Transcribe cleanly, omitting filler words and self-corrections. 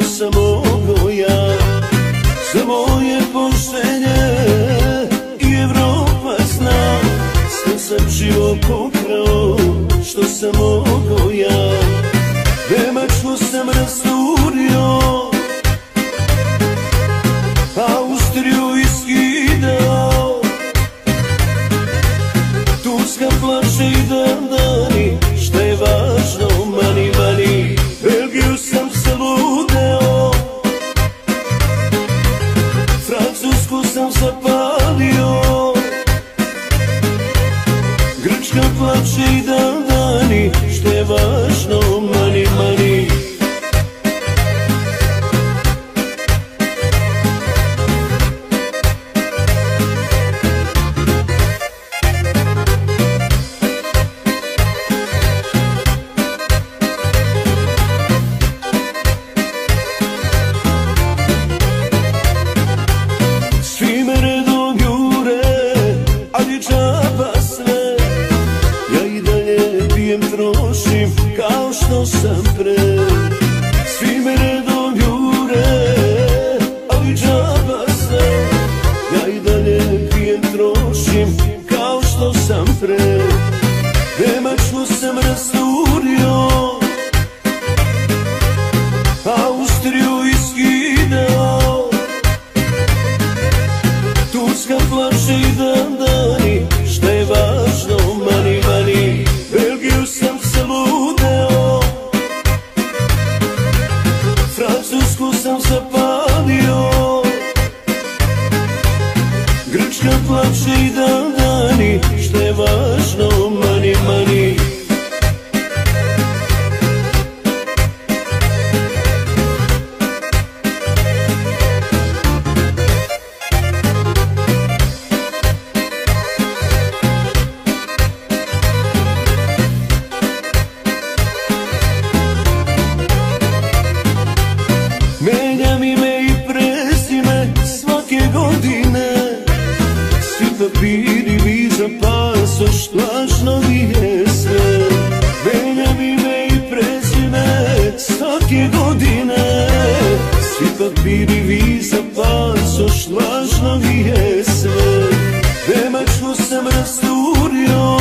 sam mogao ja. Za moje poštenje i Evropa zna, sve sam život pokrao što sam mogao ja. Nemačku sam rasturio, Austriju iskidao, Turska plače i dan dani, šta je važno mani mani. Belgiju sam se ludeo, Francusku sam zapalio, Grčka plače i dan dani, šta je važno mani mani. Trošim kao što sam pre, svi me redom jure, ali džaba sve. Ja i dalje pijem, trošim kao što sam pre. Nemačku sam rasturio, Austriju iskidao, Turska plače i dan dani, šta je važno mani mani. Belgiju sam se ludeo, Francusku sam zapalio, Grčka plače i dan dani, šta je važno mani mani. Menjam ime i prezime svake godine, svi papiri, viza, pasoš, lažno mi je sve. Menjam ime i prezime svake godine, svi papiri, viza, pasoš, lažno mi je sve. Nemačku sam rasturio,